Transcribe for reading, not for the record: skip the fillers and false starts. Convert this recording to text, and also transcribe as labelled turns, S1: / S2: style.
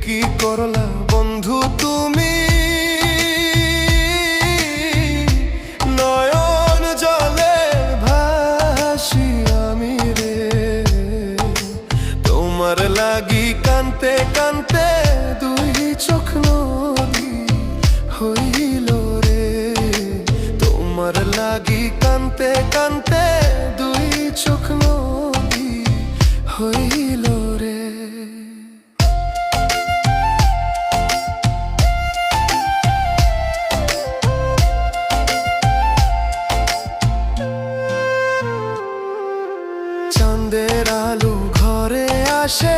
S1: কি করলা বন্ধু তুমি, নয়ন জলে ভাসি আমি রে। তোমার লাগি কানতে কানতে দুই চোখ নদী হইল রে। তোমার লাগি কানতে কানতে দুই চোখ নদী হইল রে। চাঁদের আলো ঘরে আসে,